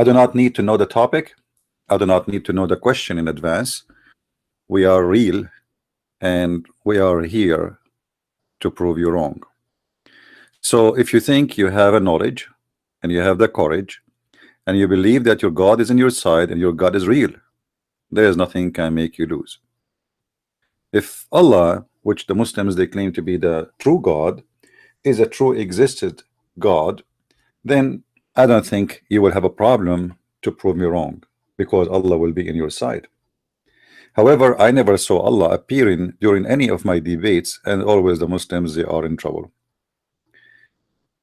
I do not need to know the topic. I do not need to know the question in advance. We are real, and we are here to prove you wrong. So if you think you have a knowledge and you have the courage and you believe that your God is in your side and your God is real, there is nothing can make you lose. If Allah, which the Muslims they claim to be the true God, is a true existed God, then I don't think you will have a problem to prove me wrong, because Allah will be in your side. However, I never saw Allah appearing during any of my debates, and always the Muslims they are in trouble.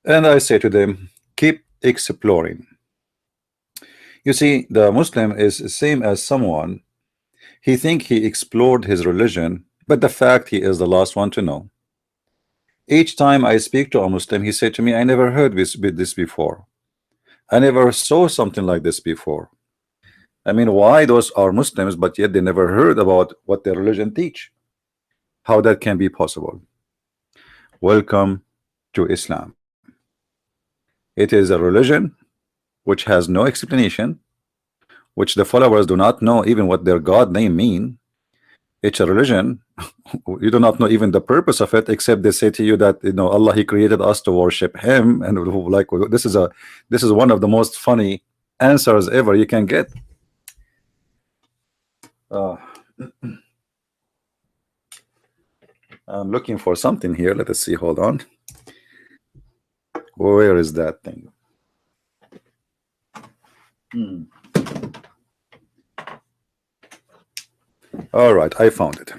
And I say to them, keep exploring. You see, the Muslim is the same as someone, he think he explored his religion, but the fact he is the last one to know. Each time I speak to a Muslim, he said to me, I never heard this before. I never saw something like this before. I mean, why those are Muslims, but yet they never heard about what their religion teach? How that can be possible? Welcome to Islam. It is a religion which has no explanation, which the followers do not know even what their God name mean. It's a religion you do not know even the purpose of it, except they say to you that Allah, he created us to worship him, and like this is one of the most funny answers ever you can get. I'm looking for something here. Let us see. Hold on. Where is that thing? All right, I found it.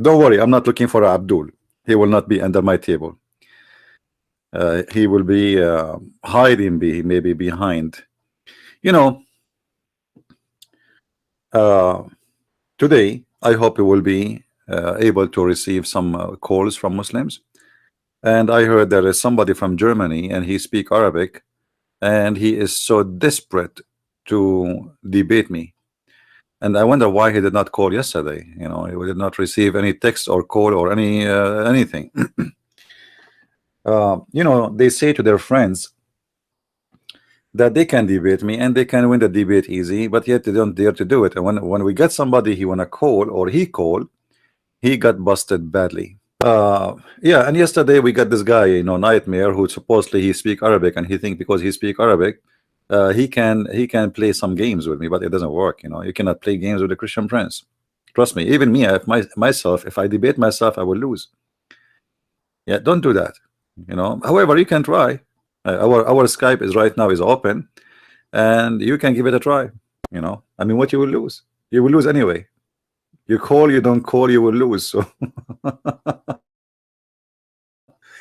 Don't worry, I'm not looking for Abdul. He will not be under my table. He will be hiding maybe behind. Today I hope we will be able to receive some calls from Muslims. And I heard there is somebody from Germany and he speaks Arabic, and he is so desperate to debate me. And I wonder why he did not call yesterday. He did not receive any text or call or anything. They say to their friends that they can debate me and they can win the debate easy, but yet they don't dare to do it. And when we get somebody he wanna call, or he called, he got busted badly. Yeah, and yesterday we got this guy, Nightmare, who supposedly he speak Arabic, and he think because he speak Arabic, he can play some games with me, but it doesn't work. You cannot play games with the Christian Prince. Trust me. Even me, if I debate myself, I will lose. Yeah, don't do that. However, you can try. Our Skype is right now is open, and you can give it a try. I mean, what you will lose? You will lose anyway. You call, you don't call, you will lose. So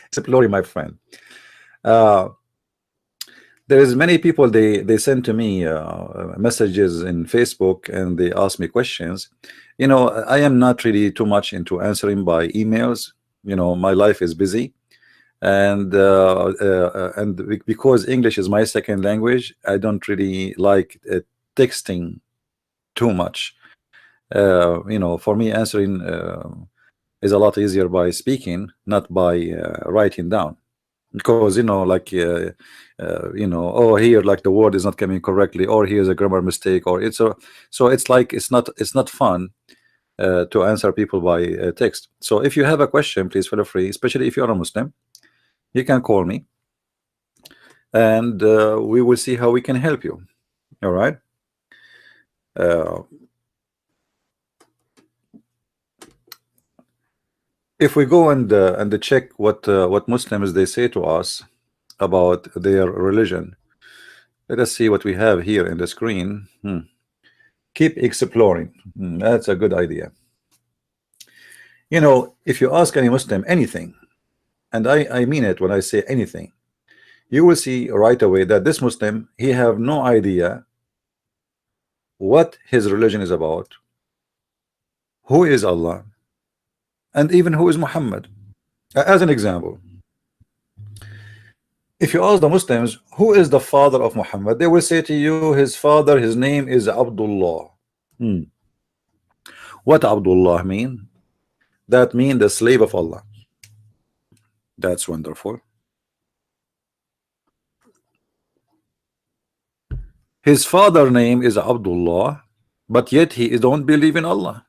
explore, my friend. There is many people they send to me messages in Facebook, and they ask me questions. I am not really too much into answering by emails. My life is busy, and because English is my second language, I don't really like texting too much. For me, answering is a lot easier by speaking, not by writing down, because oh, here like the word is not coming correctly, or here's a grammar mistake, or so it's like it's not fun to answer people by text. So if you have a question, please feel free, especially if you're a Muslim, you can call me, and we will see how we can help you. All right. If we go and check what Muslims they say to us about their religion, let us see what we have here in the screen. Keep exploring. That's a good idea. If you ask any Muslim anything, and I mean it when I say anything, you will see right away that this Muslim, he have no idea what his religion is about, who is Allah, and even who is Muhammad. As an example, if you ask the Muslims who is the father of Muhammad, they will say to you, his father, his name is Abdullah. What Abdullah mean? That mean the slave of Allah. That's wonderful. His father name is Abdullah, but yet he don't believe in Allah.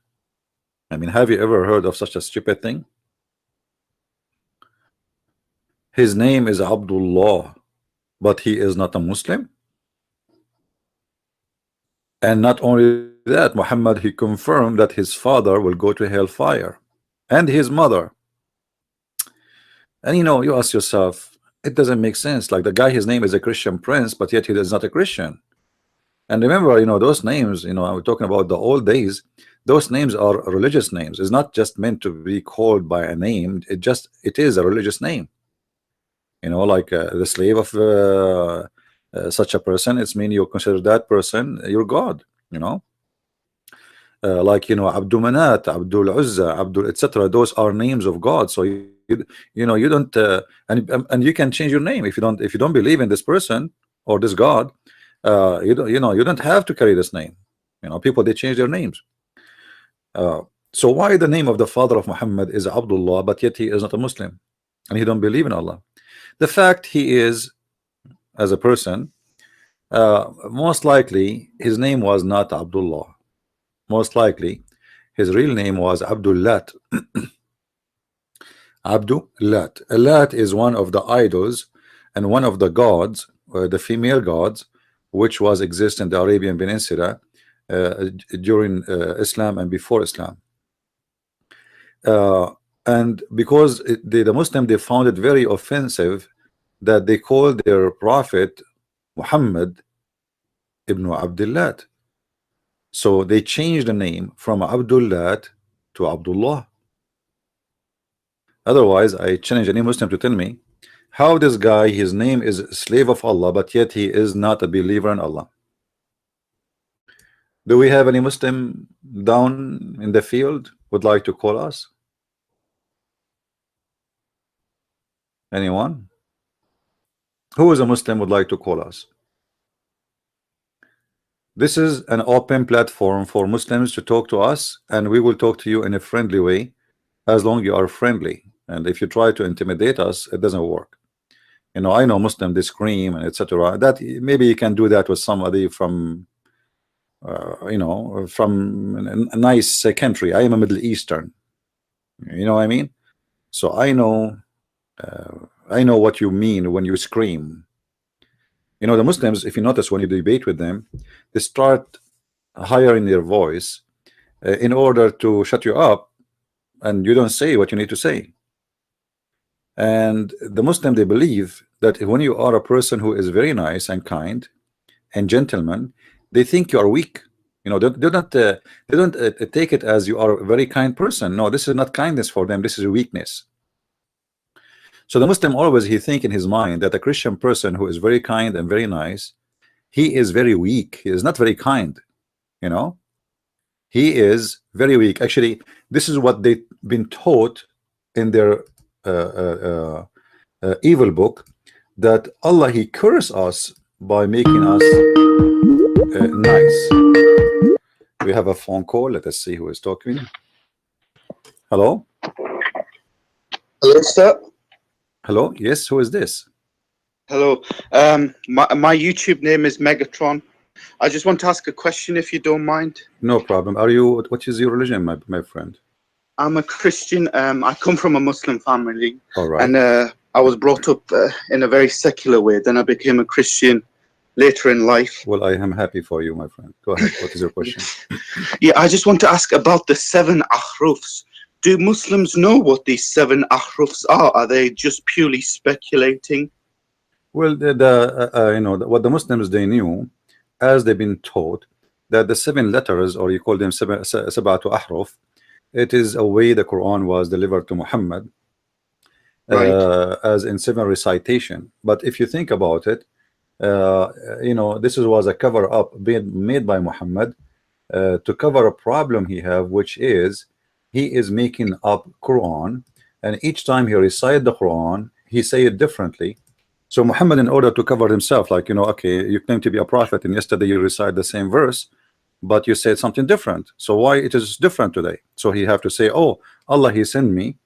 I mean, have you ever heard of such a stupid thing? His name is Abdullah, but he is not a Muslim. And not only that, Muhammad, he confirmed that his father will go to hellfire, and his mother. And you know, you ask yourself, it doesn't make sense. Like the guy, his name is a Christian prince, but yet he is not a Christian. And remember, you know, those names, you know, I'm talking about the old days, those names are religious names. It's not just meant to be called by a name. It is a religious name. You know, like the slave of such a person, it's mean you consider that person your God, you know. Like, you know, Abdul Manat, Abdul Uzza, Abdul, etc. Those are names of God. So you know, you don't and you can change your name if you don't believe in this person or this God. You don't have to carry this name. You know, people, they change their names. So why the name of the father of Muhammad is Abdullah, but yet he is not a Muslim and he don't believe in Allah? The fact he is, as a person, most likely his name was not Abdullah. Most likely his real name was Abdullat. Abdullat. Lat is one of the idols and one of the gods, the female gods, which was exist in the Arabian Peninsula during Islam and before Islam. And because the Muslim, they found it very offensive that they called their prophet Muhammad ibn Abdullat. So they changed the name from Abdullat to Abdullah. Otherwise, I challenge any Muslim to tell me how this guy, his name is slave of Allah, but yet he is not a believer in Allah. Do we have any Muslim down in the field would like to call us? Anyone? Who is a Muslim would like to call us? This is an open platform for Muslims to talk to us, and we will talk to you in a friendly way, as long as you are friendly. And if you try to intimidate us, it doesn't work. You know, I know Muslims, they scream and etc. That maybe you can do that with somebody from you know, from a nice country. I am a Middle Eastern, you know what I mean? So I know what you mean when you scream. You know, the Muslims, if you notice, when you debate with them, they start higher in their voice in order to shut you up, and you don't say what you need to say. And the Muslim, they believe that when you are a person who is very nice and kind and gentleman, they think you are weak. You know, they don't take it as you are a very kind person. No, this is not kindness for them. This is a weakness. So the Muslim always, he think in his mind that a Christian person who is very kind and very nice, he is very weak. He is not very kind. You know, he is very weak. Actually, this is what they've been taught in their evil book, that Allah, he curse us by making us nice. We have a phone call. Let us see who is talking. Hello. Hello, sir. Hello. Yes, who is this? Hello. My YouTube name is Megatron. I just want to ask a question, if you don't mind. No problem. Are you? What is your religion, my friend? I'm a Christian. I come from a Muslim family. All right. And I was brought up in a very secular way. Then I became a Christian later in life. Well, I am happy for you, my friend. Go ahead. What is your question? Yeah, I just want to ask about the 7 ahrufs. Do Muslims know what these 7 ahrufs are? Are they just purely speculating? Well, you know, what the Muslims, they knew, as they've been taught, that the 7 letters, or you call them sab'atu ahruf, it is a way the Quran was delivered to Muhammad, Right. as in 7 recitation. But if you think about it, you know, this was a cover up made by Muhammad to cover a problem he have, which is he is making up Quran, and each time he recite the Quran, he say it differently. So Muhammad, in order to cover himself, like, you know, okay, you claim to be a prophet, and yesterday you recite the same verse, but you said something different. So why it is different today? So he have to say, oh, Allah, he sent me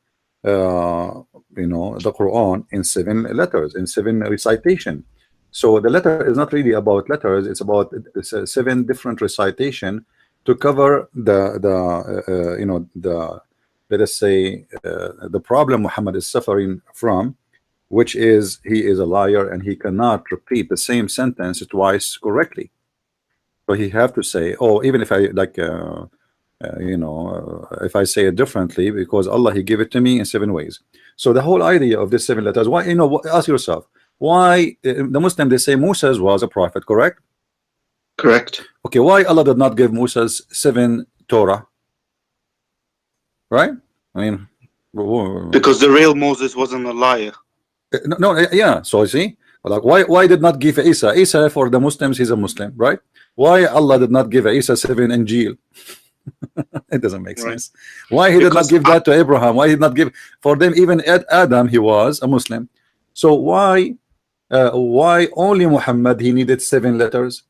you know, the Quran in 7 letters, in 7 recitation. So the letter is not really about letters. It's about 7 different recitation to cover the you know, the, let us say, the problem Muhammad is suffering from, which is he is a liar and he cannot repeat the same sentence twice correctly. So he have to say, oh, even if I like you know, if I say it differently, because Allah, he gave it to me in 7 ways. So the whole idea of this 7 letters, why, you know, ask yourself, why the Muslim, they say Moses was a prophet, correct? Correct. Okay, why Allah did not give Moses 7 Torah? Right? I mean, Because the real Moses wasn't a liar. no, yeah. So you see, like, why did not give Isa? Isa, for the Muslims, he's a Muslim, right? Why Allah did not give Isa 7 Injil? It doesn't make sense. Why he did not give that to Abraham? Why he did not give for them? Even Adam, he was a Muslim. So why only Muhammad, he needed 7 letters?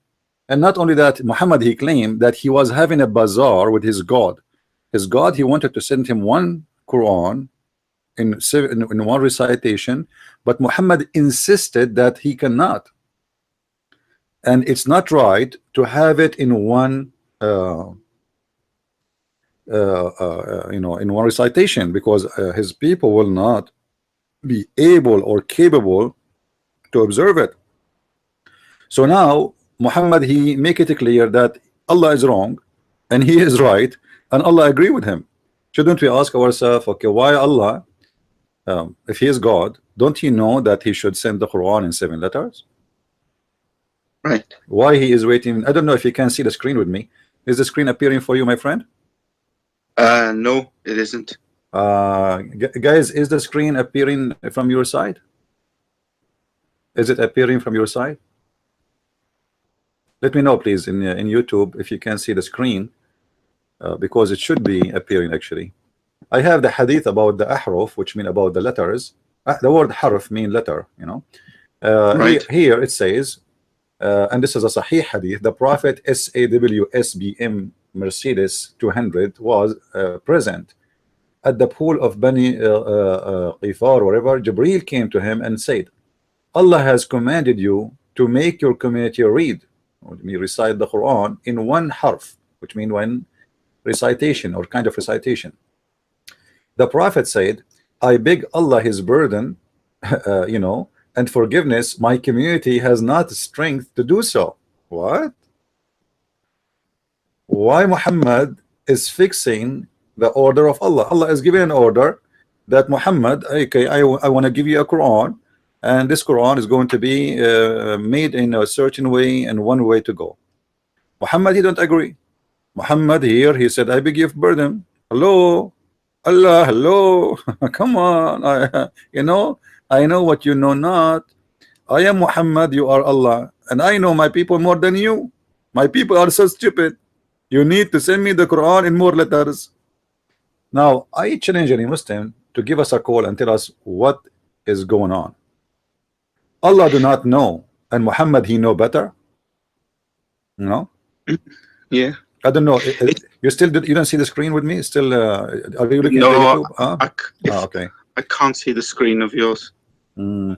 And not only that, Muhammad, he claimed that he was having a bazaar with his God. His God, he wanted to send him 1 Quran in 1 recitation, but Muhammad insisted that he cannot, and it's not right to have it in 1 you know, in 1 recitation, because his people will not be able or capable to observe it. So now Muhammad, he make it clear that Allah is wrong and he is right, and Allah agree with him. Shouldn't we ask ourselves, okay, why Allah, if he is God, don't he know that he should send the Quran in 7 letters? Right. Why he is waiting? I don't know if you can see the screen with me. Is the screen appearing for you, my friend? No, it isn't. Guys, is the screen appearing from your side? Is it appearing from your side? Let me know, please, in YouTube, if you can see the screen, because it should be appearing actually. I have the hadith about the ahruf, which mean about the letters. The word harf mean letter, you know. Right. Here it says, and this is a Sahih hadith, the Prophet SAWSBM Mercedes 200 was present at the pool of Bani Qifar, wherever. Jibreel came to him and said, Allah has commanded you to make your community read, or recite the Quran in 1 harf, which means 1 recitation or kind of recitation. The Prophet said, I beg Allah his burden, you know, and forgiveness. My community has not strength to do so. What? Why Muhammad is fixing the order of Allah? Allah is giving an order that Muhammad, okay, I want to give you a Quran, and this Quran is going to be made in a certain way and 1 way to go. Muhammad, he don't agree. Muhammad here, he said, I beg you of burden. Hello, Allah, hello. Come on, you know, I know what you know not. I am Muhammad, you are Allah, and I know my people more than you. My people are so stupid. You need to send me the Quran in more letters. Now I challenge any Muslim to give us a call and tell us what is going on. Allah do not know, and Muhammad, he know better. No. Yeah. I don't know. You still you don't see the screen with me? Still, are you looking at No, YouTube? Okay. I can't see the screen of yours. Mm.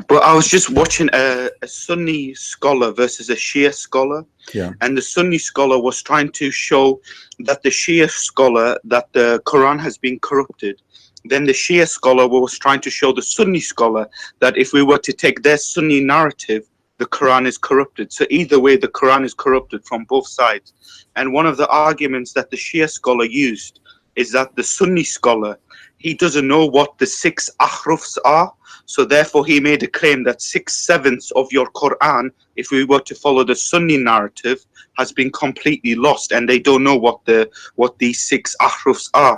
But I was just watching a Sunni scholar versus a Shia scholar. Yeah. And the Sunni scholar was trying to show that the Shia scholar, that the Quran has been corrupted. Then the Shia scholar was trying to show the Sunni scholar that if we were to take their Sunni narrative, the Quran is corrupted. So either way, the Quran is corrupted from both sides. And one of the arguments that the Shia scholar used is that the Sunni scholar, he doesn't know what the 6 ahrufs are. So therefore, he made a claim that 6/7 of your Quran, if we were to follow the Sunni narrative, has been completely lost, and they don't know what these 6 ahrufs are.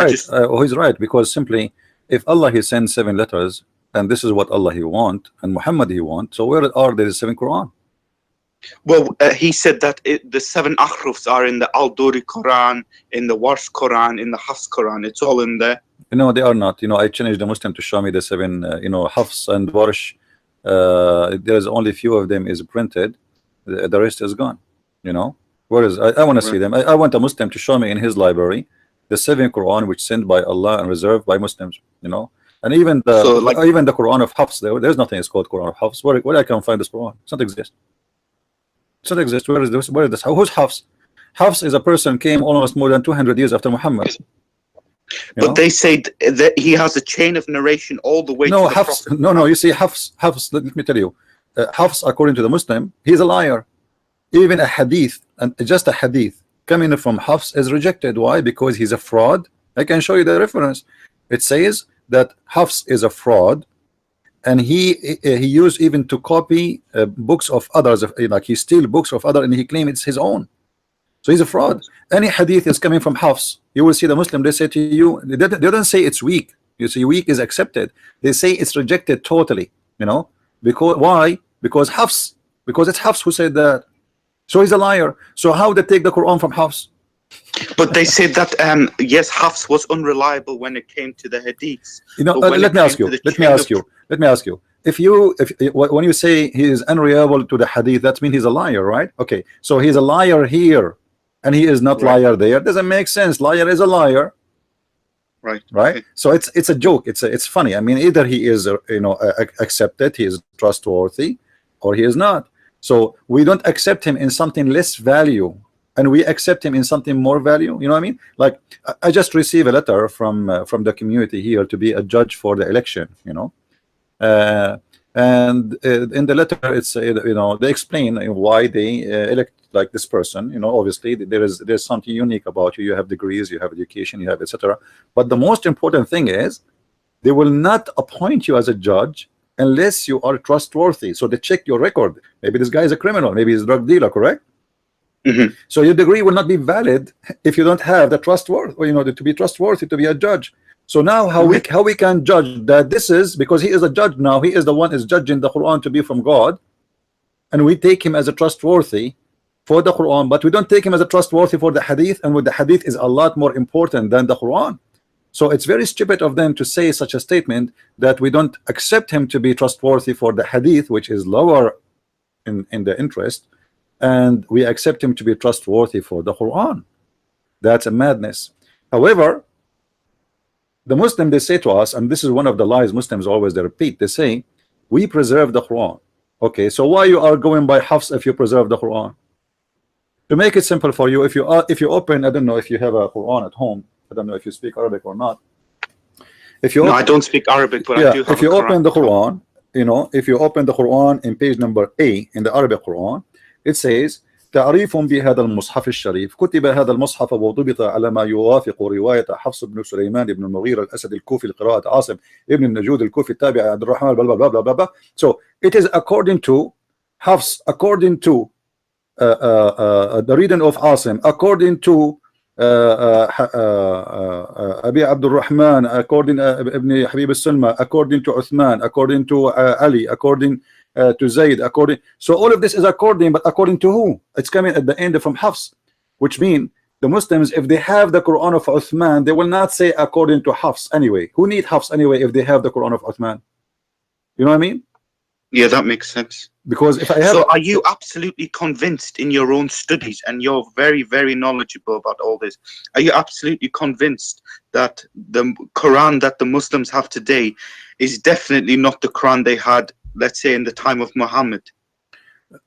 He's right. He's right, because simply, if Allah, he sends 7 letters, and this is what Allah he want, and Muhammad he want, so where are the 7 Quran? Well, he said that the 7 ahrufs are in the Al-Duri Quran, in the Warsh Quran, in the Hafs Quran. It's all in there. No, they are not. You know, I challenged the Muslim to show me the 7, you know, Hafs and Warsh. There is only few of them is printed. The rest is gone. You know, whereas I want to see them. I want a Muslim to show me in his library the 7 Quran which sent by Allah and reserved by Muslims. You know, And even the So, like- even the Quran of Hafs, there's nothing is called Quran of Hafs. Where I can find this Quran? It doesn't exist. It doesn't exist. Where is this? Where is this? Who's Hafs? Hafs is a person came almost more than 200 years after Muhammad. You know? But they say that he has a chain of narration all the way No, to the Hafs. Prophet. No, you see, Hafs. Let me tell you, Hafs, according to the Muslim, he's a liar. Even a hadith, and just a hadith coming from Hafs is rejected. Why? Because he's a fraud. I can show you the reference. It says that Hafs is a fraud, and he used even to copy books of others. Like he steal books of others, and he claim it's his own. So he's a fraud. Any hadith is coming from Hafs. You will see the Muslim, they say to you, they don't say it's weak. You see, weak is accepted. They say it's rejected totally. You know, because why? Because Hafs. Because it's Hafs who said that. So he's a liar. So how they take the Quran from Hafs? But they said that yes, Hafs was unreliable when it came to the hadiths. You know, But when let it me ask came you. to the Let me chain ask of- you. Let me ask you. If when you say he is unreliable to the hadith, that means he's a liar, right? Okay. So he's a liar here, and he is not Right. liar there. Doesn't make sense. Liar is a liar. Right. Right. Okay. So it's a joke. It's funny. I mean, either he is accepted, he is trustworthy, or he is not. So we don't accept him in something less value, and we accept him in something more value. You know what I mean? Like I just received a letter from the community here to be a judge for the election. You know, and in the letter it's they explain why they elect like this person. You know, obviously there's something unique about you. You have degrees, you have education, you have etc. But the most important thing is they will not appoint you as a judge unless you are trustworthy. So they check your record. Maybe this guy is a criminal, maybe he's a drug dealer, correct? Mhm. So your degree will not be valid if you don't have the trustworthy, or to be trustworthy to be a judge. So now how we can judge that this is because he is a judge now, he is the one is judging the Quran to be from God, and we take him as a trustworthy for the Quran, but we don't take him as a trustworthy for the hadith, and with the hadith is a lot more important than the Quran. So it's very stupid of them to say such a statement that we don't accept him to be trustworthy for the hadith, which is lower in the interest, and we accept him to be trustworthy for the Quran. That's a madness. However, the Muslim, they say to us, and this is one of the lies Muslims always they repeat, they say we preserve the Quran. Okay, so why you are going by Hafs if you preserve the Quran? To make it simple for you, if you open, I don't know if you have a Quran at home, I don't know if you speak Arabic or not. If you No, I don't speak Arabic, but yeah, I do have if you a open the Quran, if you open the Quran in page number A in the Arabic Quran, it says تعريف بهذا المصحف الشريف كتب هذا المصحف وضبط على ما يوافق رواية حفص بن سليمان بن المغيرة الأسد الكوفي لقراءة عاصم ابن النجود الكوفي التابع عبد الرحمن blah blah blah blah blah. So it is according to Hafs, according to the reading of Asim, according to Abi Abdul Rahman, according Ibn Habib al-Sulma, according to Uthman, according to Ali, according to Zayd, according. So all of this is according, but according to who? It's coming at the end from Hafs, which means the Muslims, if they have the Quran of Uthman, they will not say according to Hafs anyway. Who need Hafs anyway if they have the Quran of Uthman? You know what I mean? Yeah, that makes sense. Because if I have, So are you absolutely convinced in your own studies, and you're very, very knowledgeable about all this, are you absolutely convinced that the Quran that the Muslims have today is definitely not the Quran they had, let's say, in the time of Muhammad?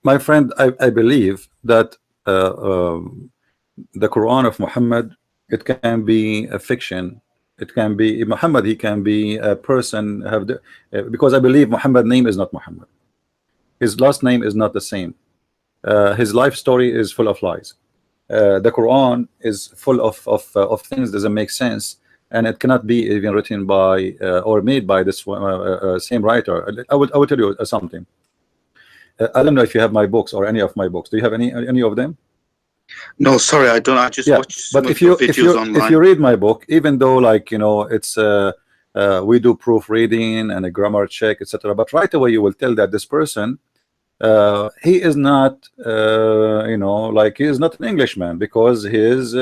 my friend, I believe that the Quran of Muhammad, it can be a fiction. It can be Muhammad. He can be a person have the, because I believe Muhammad's name is not Muhammad. His last name is not the same. His life story is full of lies. The Quran is full of things that doesn't make sense, and it cannot be even written by or made by this same writer. I will tell you something. I don't know if you have my books or any of my books. Do you have any of them? No, sorry, I don't. I just Yeah, watch some but of if your you videos online. if you read my book, even though like it's we do proofreading and a grammar check, etc., but right away you will tell that this person he is not like he is not an Englishman, because his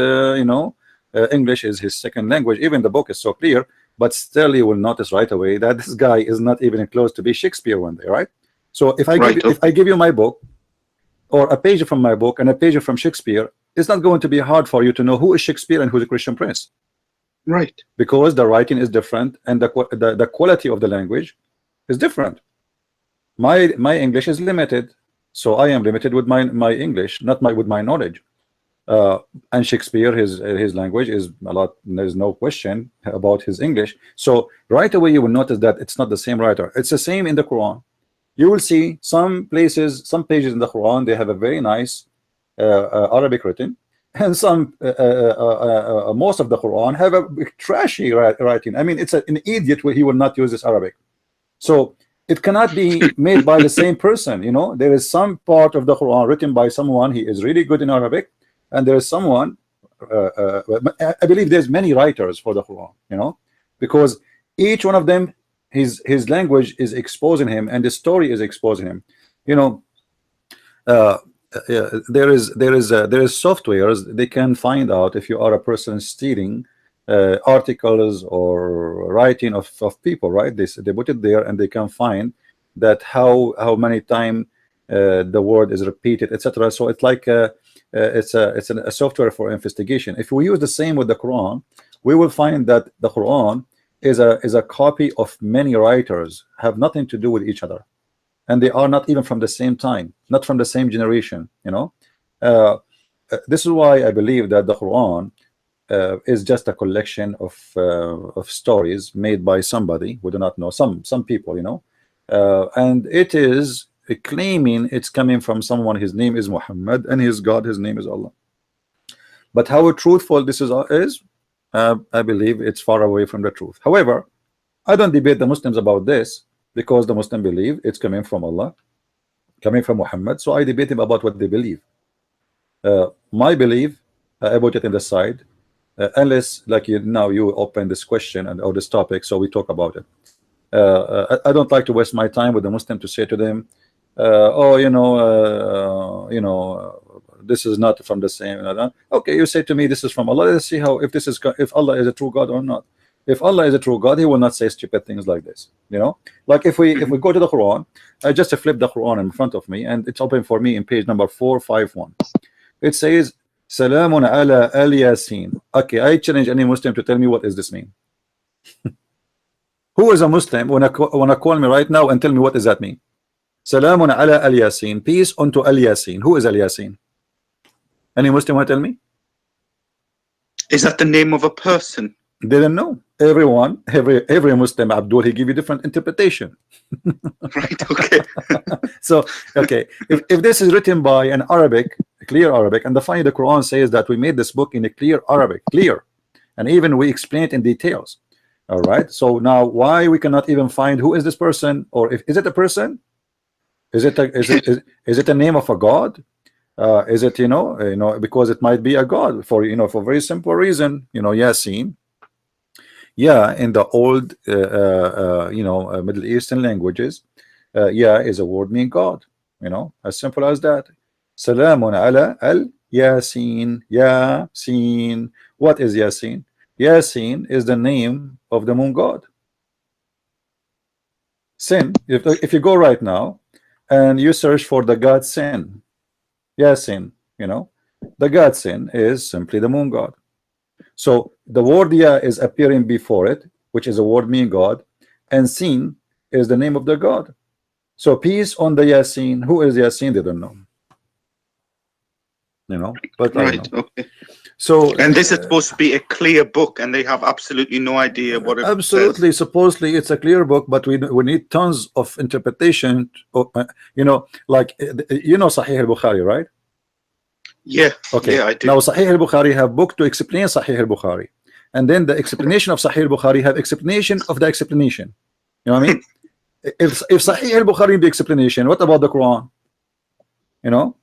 English is his second language. Even the book is so clear, but still you will notice right away that this guy is not even close to be Shakespeare one day, right? So if I give you my book, or a page from my book and a page from Shakespeare, it's not going to be hard for you to know who is Shakespeare and who is the Christian Prince. Right. because the writing is different and the quality of the language is different. My English is limited, so I am limited with my English, not with my knowledge. And Shakespeare, his language is a lot. There's no question about his English. So right away you will notice that it's not the same writer. It's the same in the Quran. You will see some places, some pages in the Quran, they have a very nice Arabic written, and some most of the Quran have a trashy writing. I mean, it's an idiot where he will not use this Arabic. So it cannot be made by the same person. You know, there is some part of the Quran written by someone, he is really good in Arabic, and there is someone, I believe there's many writers for the Quran, you know, because each one of them, his language is exposing him, and the story is exposing him. You know, there is softwares they can find out if you are a person stealing articles or writing of people, right? They put it there, and they can find that how many times the word is repeated, etc. So it's like it's a software for investigation. If we use the same with the Quran, we will find that the Quran is a copy of many writers, have nothing to do with each other, and they are not even from the same time, not from the same generation. You know, this is why I believe that the Quran is just a collection of stories made by somebody we do not know, some people, you know, and it is claiming it's coming from someone. His name is Muhammad, and his God, his name is Allah. But how truthful this is I believe it's far away from the truth. However, I don't debate the Muslims about this, because the Muslim believe it's coming from Allah, coming from Muhammad. So I debate them about what they believe. My belief, I put it in the side, unless like now you open this question or this topic, so we talk about it. I don't like to waste my time with the Muslim to say to them, oh, you know, this is not from the same. Okay, you say to me this is from Allah. Let's see if Allah is a true God or not. If Allah is a true God, he will not say stupid things like this. You know, like if we go to the Quran, I just flip the Quran in front of me, and it's open for me in page number 451. It says Salamun ala al Yasin. Okay, I challenge any Muslim to tell me what does this mean. Who is a Muslim wanna call me right now and tell me what does that mean? Salamun ala al Yasin. Peace unto al Yasin. Who is al Yasin? Any Muslim want to tell me? Is that the name of a person? Didn't know. Everyone, every Muslim, Abdul, he give you different interpretation. Right. Okay. So okay, if this is written by an Arabic, clear Arabic, and finally the Quran says that we made this book in a clear Arabic, and even we explain it in details. All right. So now, why we cannot even find who is this person, or is it a person? Is it a name of a god? Is it, you know, because it might be a god for, you know, for very simple reason, you know, Yasin. Yeah, in the old you know, Middle Eastern languages, yeah is a word meaning God, you know, as simple as that. Salamun ala al Yasin. Yasin. What is Yasin? Yasin is the name of the moon god. Sin, if you go right now and you search for the god Sin, Yasin, you know, the god Sin is simply the moon god. So the word Ya is appearing before it, which is a word meaning God, and Sin is the name of the God. So peace on the Yasin. Who is Yasin? They don't know. You know, but right. Know. Okay. So and this is supposed to be a clear book, and they have absolutely no idea what it absolutely says. Supposedly it's a clear book, but we need tons of interpretation. You know, like you know Sahih al-Bukhari, right? Yeah. Okay. Yeah, I do. Now Sahih al-Bukhari have book to explain Sahih al-Bukhari, and then the explanation of Sahih al-Bukhari have explanation of the explanation. You know what I mean? if Sahih al-Bukhari the explanation, what about the Quran? You know,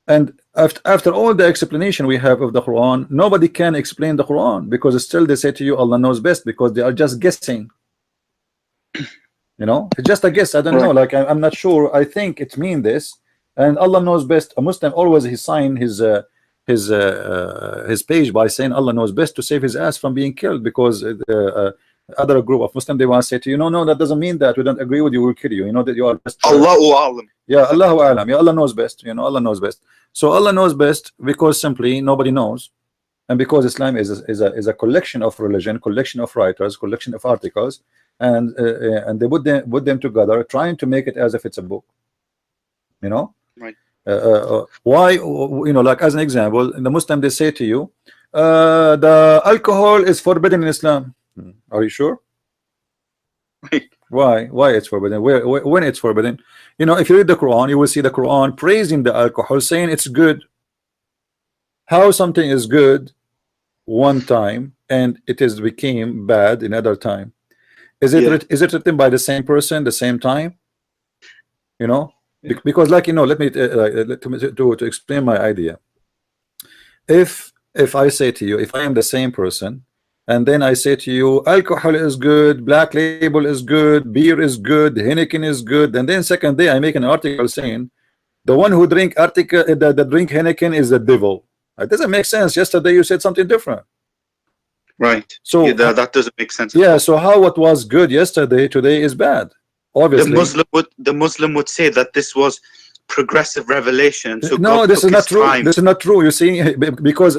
and after all the explanation we have of the Quran, nobody can explain the Quran, because still they say to you Allah knows best, because they are just guessing. You know, it's just a guess. I don't know. Like I'm not sure. I think it means this. And Allah knows best. A Muslim always he sign his page by saying Allah knows best to save his ass from being killed, because other group of Muslim, they want to say to you, no, that doesn't mean that. We don't agree with you. We'll kill you. You know that you are best. Allahu A'lam. Yeah, Allahu A'lam. Yeah, Allah knows best. You know, Allah knows best. So Allah knows best because simply nobody knows. And because Islam is a collection of religion, collection of writers, collection of articles, and they put them together, trying to make it as if it's a book. You know, Right. Why? You know, like as an example, the Muslim, they say to you, the alcohol is forbidden in Islam. Are you sure? Right. Why it's forbidden? When it's forbidden? You know, if you read the Quran, you will see the Quran praising the alcohol, saying it's good. How something is good one time and it is became bad another time? Is it is it written by the same person, the same time? You know, because like, you know, let me to explain my idea. If I say to you, if I am the same person, and then I say to you, alcohol is good, Black Label is good, beer is good, Heineken is good, and then second day I make an article saying the one who drink the drink Heineken is the devil. It doesn't make sense. Yesterday you said something different. Right. So Yeah, that doesn't make sense. Yeah. So how what was good yesterday today is bad? Obviously, the Muslim would say that this was progressive revelation. So no, God this is took not his true. time. This is not true. You see, because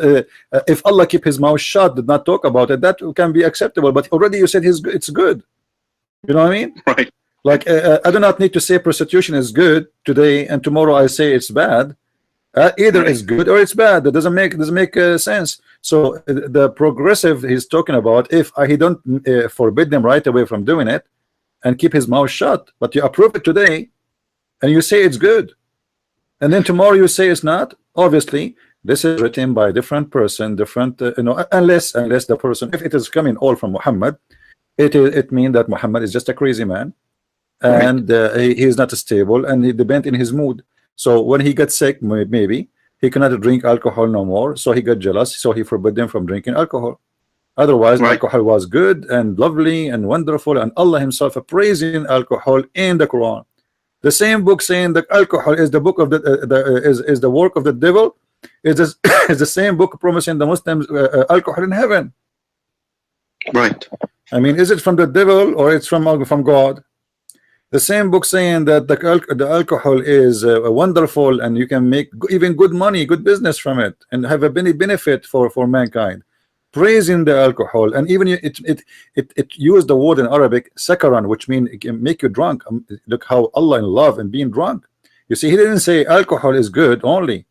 if Allah keep his mouth shut, did not talk about it, that can be acceptable. But already you said it's good. You know what I mean? Right. Like I do not need to say prostitution is good today and tomorrow I say it's bad. Either Right. it's good or it's bad. That doesn't make sense. So the progressive he's talking about, if he don't forbid them right away from doing it and keep his mouth shut, but you approve it today and you say it's good, and then tomorrow you say it's not. Obviously, this is written by a different person, different you know, unless the person, if it is coming all from Muhammad, it means that Muhammad is just a crazy man, and he is not stable and he depends in his mood. So when he gets sick, maybe he cannot drink alcohol no more, so he got jealous, so he forbid them from drinking alcohol. Otherwise, alcohol was good and lovely and wonderful, and Allah himself praising alcohol in the Quran. The same book saying that alcohol is the book of is the work of the devil is the same book promising the Muslims alcohol in heaven. Right. I mean, is it from the devil or it's from God? The same book saying that the alcohol is wonderful and you can make even good money, good business from it, and have a benefit for mankind. Praising the alcohol, and even it used the word in Arabic sakaran, which means it can make you drunk. Look how Allah in love and being drunk. You see, he didn't say alcohol is good only.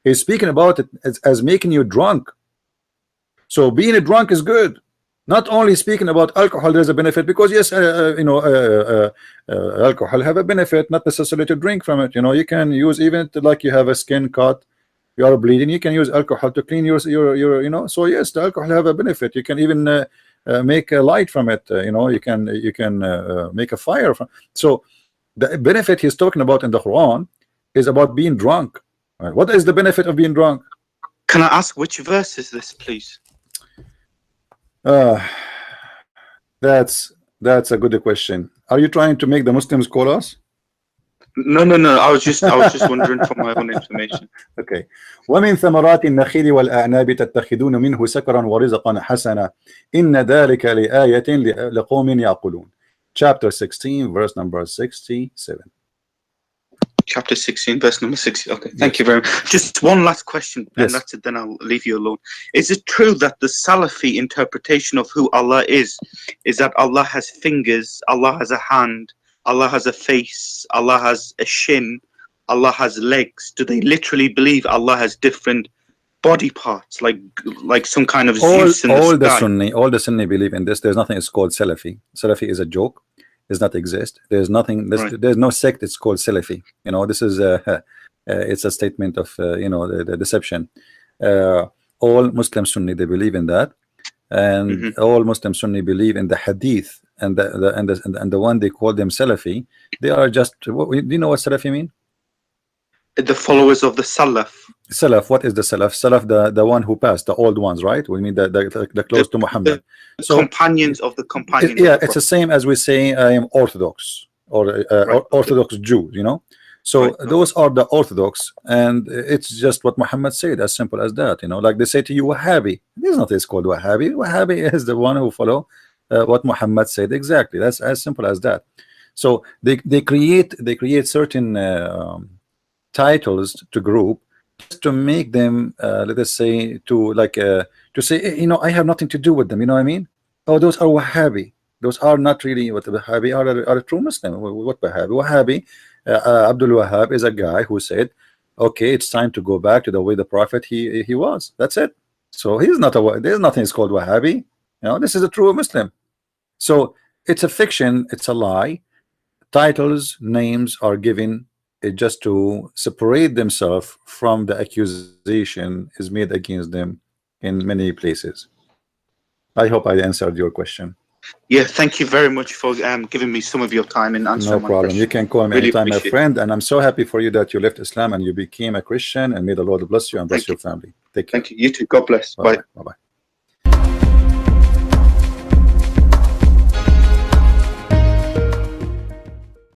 He's speaking about it as making you drunk. So being a drunk is good. Not only speaking about alcohol, there's a benefit, because yes, you know, alcohol have a benefit, not necessarily to drink from it. You know, you can use, even like you have a skin cut, you are bleeding, you can use alcohol to clean your you know. So yes, the alcohol have a benefit. You can even make a light from it. You know, you can make a fire from. So the benefit he's talking about in the Quran is about being drunk. Right? What is the benefit of being drunk? Can I ask which verse is this, please? That's a good question. Are you trying to make the Muslims call us? No. I was just wondering for my own information. Okay. ومن ثمرات النخيل والأعناب تتخذون منه سكرا ورزقا حسنا إن ذلك لآية لقوم يعقلون. Chapter 16, verse number 67. Chapter 16, verse number 60. Okay, thank you very much. Just one last question, and Yes. that's it, then I'll leave you alone. Is it true that the Salafi interpretation of who Allah is that Allah has fingers, Allah has a hand, Allah has a face, Allah has a shin, Allah has legs? Do they literally believe Allah has different body parts, like some kind of Zeus in the sky? All the Sunni believe in this. There's nothing is called Salafi. Salafi is a joke. Does not exist. There's nothing. There's no sect. It's called Salafi. You know, this is it's a statement of you know, the deception. All Muslim Sunni, they believe in that, and all Muslim Sunni believe in the Hadith, and the one they call them Salafi. They are just. Do you know what Salafi mean? The followers of the Salaf. Salaf. What is the Salaf? Salaf, the one who passed, the old ones, right? We mean the close to Muhammad. So, companions of the companions. Yeah, it's the same as we say I am Orthodox or Orthodox Jew. You know, so those are the Orthodox, and it's just what Muhammad said, as simple as that. You know, like they say to you, Wahhabi. There's nothing called Wahhabi. Wahhabi is the one who follow what Muhammad said exactly. That's as simple as that. So they create certain titles to group to make them, let us say, to say, you know, I have nothing to do with them. You know what I mean? Oh, those are Wahhabi. Those are not really what Wahhabi are a true Muslim. What Wahhabi? Wahhabi, Abdul Wahhab is a guy who said, okay, it's time to go back to the way the Prophet he was. That's it. So he's not a. There's nothing is called Wahhabi. You know, this is a true Muslim. So it's a fiction. It's a lie. Titles, names are given just to separate themselves from the accusation is made against them in many places. I hope I answered your question. Yeah, thank you very much for giving me some of your time and answering No problem. You can call me Really anytime, my appreciate it. friend. And I'm so happy for you that you left Islam and you became a Christian. And may the Lord bless you and bless your family. Take care. Thank you. You too. God bless. Bye. Bye-bye.